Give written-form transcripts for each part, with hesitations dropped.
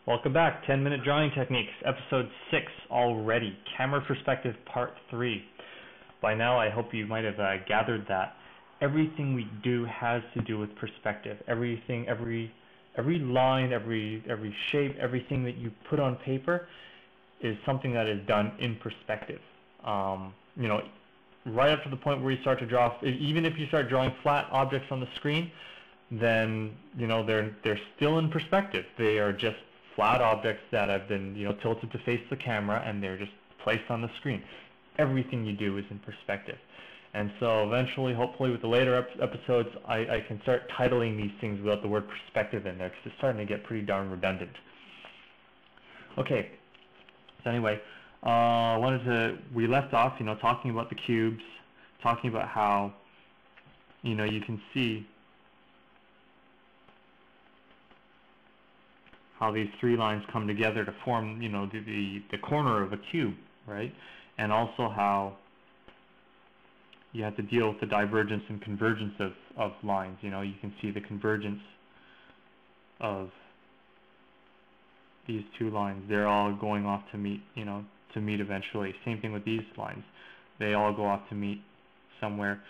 Welcome back. 10-minute drawing techniques, episode 6 already. Camera perspective part 3. By now I hope you might have gathered that everything we do has to do with perspective. Everything, every line, every shape, everything that you put on paper is something that is done in perspective. Right up to the point where you start to draw, even if you start drawing flat objects on the screen, then they're still in perspective. They are just flat objects that have been tilted to face the camera, and they're just placed on the screen. Everything you do is in perspective. And so eventually, hopefully with the later episodes, I can start titling these things without the word perspective in there, because it's starting to get pretty darn redundant. Okay, so anyway, we left off talking about the cubes, talking about how you can see how these three lines come together to form the corner of a cube, right? And also how you have to deal with the divergence and convergence of lines. You can see the convergence of these two lines. They're all going off to meet, to meet eventually. Same thing with these lines. They all go off to meet somewhere.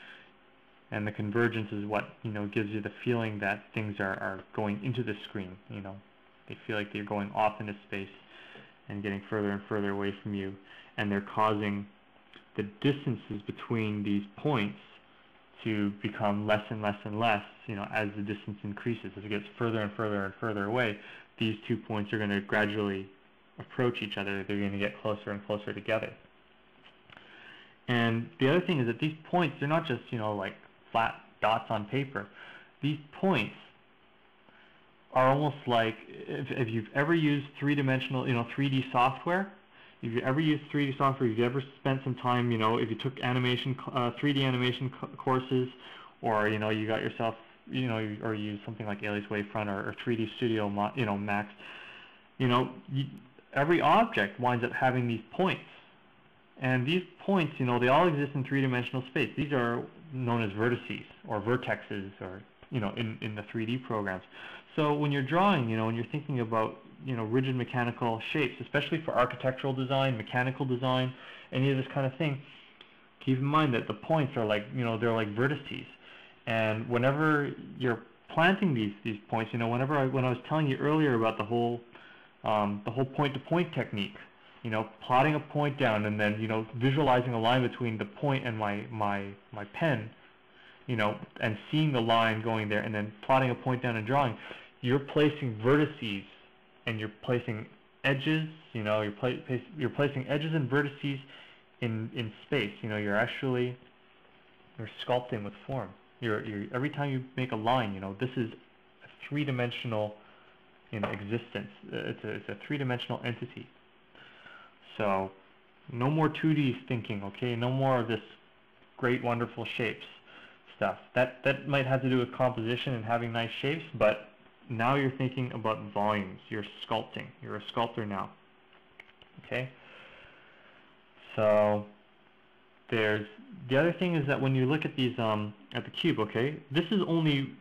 And the convergence is what, gives you the feeling that things are going into the screen, They feel like they're going off into space and getting further and further away from you, and they're causing the distances between these points to become less and less and less, as the distance increases. As it gets further and further and further away, these 2 points are going to gradually approach each other. They're going to get closer and closer together. And the other thing is that these points, they're not just, like flat dots on paper. These points are almost like, if you've ever used three-dimensional, 3D software, if you ever used 3D software, if you ever spent some time, if you took animation, 3D animation courses, or, you got yourself, or use something like Alias Wavefront or 3D Studio, Max, every object winds up having these points. And these points, they all exist in three-dimensional space. These are known as vertices, or vertexes, or, in the 3D programs. So when you're drawing, when you're thinking about, rigid mechanical shapes, especially for architectural design, mechanical design, any of this kind of thing, keep in mind that the points are like, they're like vertices. And whenever you're planting these points, when I was telling you earlier about the whole point-to-point technique, plotting a point down and then, visualizing a line between the point and my pen, and seeing the line going there, and then plotting a point down and drawing, you're placing vertices and you're placing edges, you're placing edges and vertices in space. You're sculpting with form. Every time you make a line, this is a three-dimensional existence. It's a three-dimensional entity. So no more 2D thinking, okay? No more of this great, wonderful shapes stuff. That might have to do with composition and having nice shapes, but now you're thinking about volumes. You're sculpting. You're a sculptor now. Okay? So the other thing is that when you look at these at the cube, okay, this is only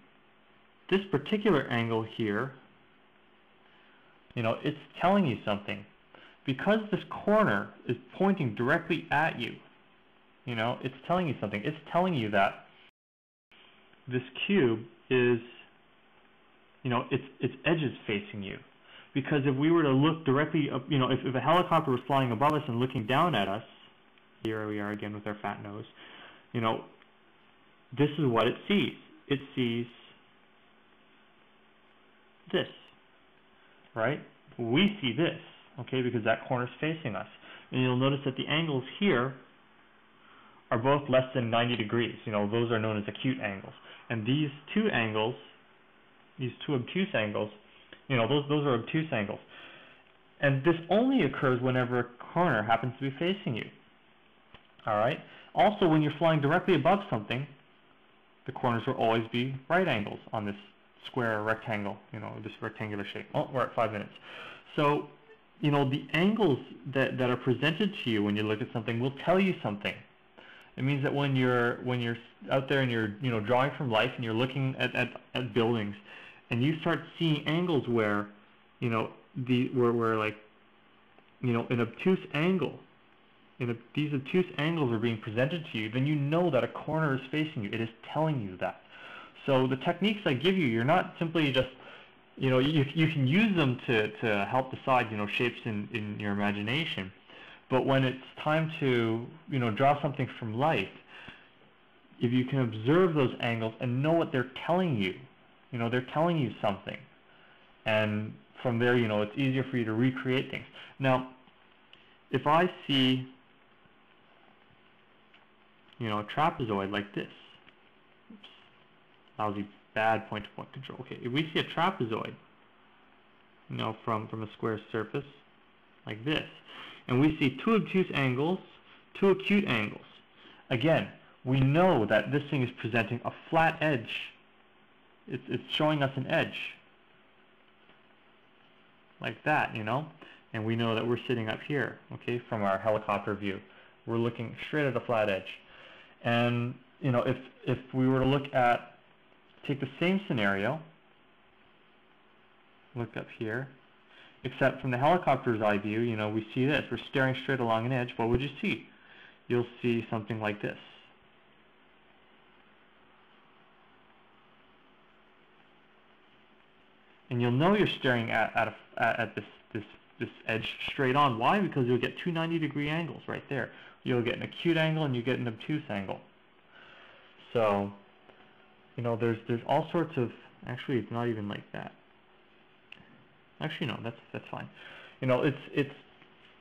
this particular angle here, it's telling you something. Because this corner is pointing directly at you, it's telling you something. It's telling you that this cube is, its edges facing you. Because if we were to look directly up, if a helicopter was flying above us and looking down at us, here we are again with our fat nose, this is what it sees. It sees this, right? We see this, okay, because that corner is facing us. And you'll notice that the angles here are both less than 90 degrees. Those are known as acute angles. And these two angles, these two obtuse angles, those are obtuse angles. And this only occurs whenever a corner happens to be facing you. All right? Also, when you're flying directly above something, the corners will always be right angles on this square or rectangle, this rectangular shape. Oh, we're at 5 minutes. So, the angles that are presented to you when you look at something will tell you something. It means that when you're out there and you're drawing from life and you're looking at buildings, and you start seeing angles where you know, where like, you know, an obtuse angle, these obtuse angles are being presented to you, then you know that a corner is facing you. It is telling you that. So the techniques I give you, you're not simply just, you know, you can use them to help decide, you know, shapes in your imagination. But when it's time to, you know, draw something from life, if you can observe those angles and know what they're telling you, you know, they're telling you something. And from there, you know, it's easier for you to recreate things. Now, if I see, you know, a trapezoid like this, oops, lousy bad point-to-point control. Okay, if we see a trapezoid, you know, from a square surface like this, and we see two obtuse angles, two acute angles, again, we know that this thing is presenting a flat edge. It's showing us an edge like that, you know, and we know that we're sitting up here, okay, from our helicopter view. We're looking straight at a flat edge. And, you know, if we were to look at, take the same scenario, look up here, except from the helicopter's eye view, you know, we see this. We're staring straight along an edge. What would you see? You'll see something like this. And you'll know you're staring at this edge straight on. Why? Because you'll get two 90-degree angles right there. You'll get an acute angle and you get an obtuse angle. So, you know, there's all sorts of, actually it's not even like that. Actually no, that's fine. You know,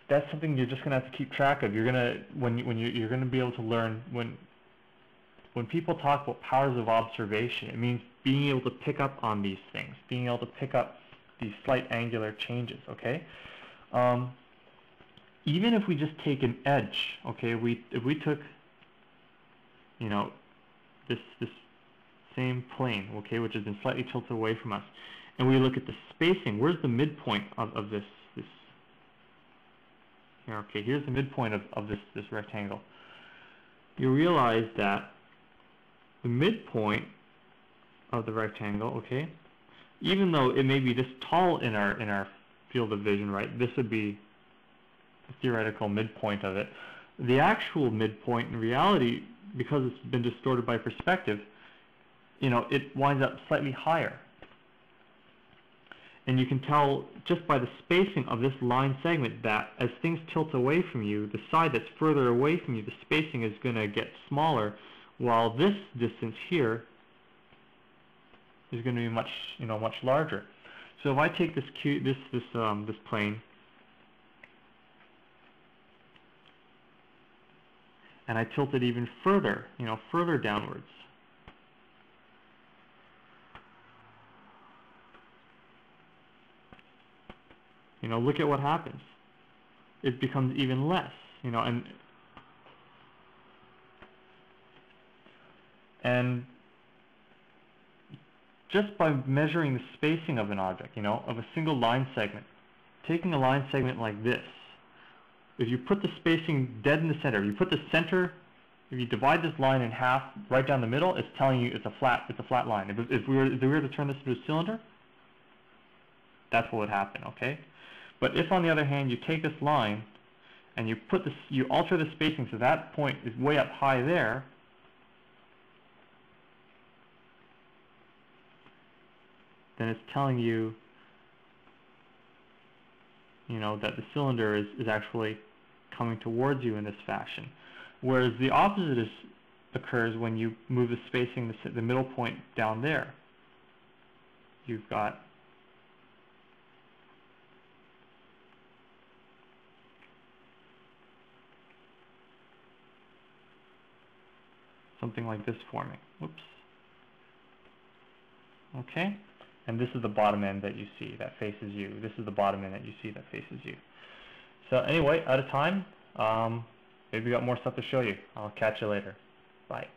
that's something you're just gonna have to keep track of. You're gonna you're gonna be able to learn when people talk about powers of observation, it means being able to pick up on these things, being able to pick up these slight angular changes, okay? Even if we just take an edge, okay, if we took, you know, this same plane, okay, which has been slightly tilted away from us, and we look at the spacing, where's the midpoint of this here, okay, here's the midpoint of this rectangle. You realize that the midpoint of the rectangle, okay, even though it may be this tall in our field of vision, right, this would be the theoretical midpoint of it. The actual midpoint in reality, because it's been distorted by perspective, you know, it winds up slightly higher. And you can tell just by the spacing of this line segment that as things tilt away from you, the side that's further away from you, the spacing is going to get smaller, while this distance here is going to be much, you know, much larger. So if I take this plane and I tilt it even further, you know, further downwards, you know, look at what happens. It becomes even less, you know, and just by measuring the spacing of an object, you know, of a single line segment, taking a line segment like this, if you put the spacing dead in the center, if you put the center, if you divide this line in half right down the middle, it's telling you it's a flat line. If we were to turn this into a cylinder, that's what would happen, okay? But if, on the other hand, you take this line and you alter the spacing so that point is way up high there, then it's telling you, you know, that the cylinder is actually coming towards you in this fashion. Whereas the opposite occurs when you move the spacing, the middle point down there. You've got something like this forming. Whoops. Okay? And this is the bottom end that you see that faces you. This is the bottom end that you see that faces you. So anyway, out of time. Maybe we got more stuff to show you. I'll catch you later. Bye.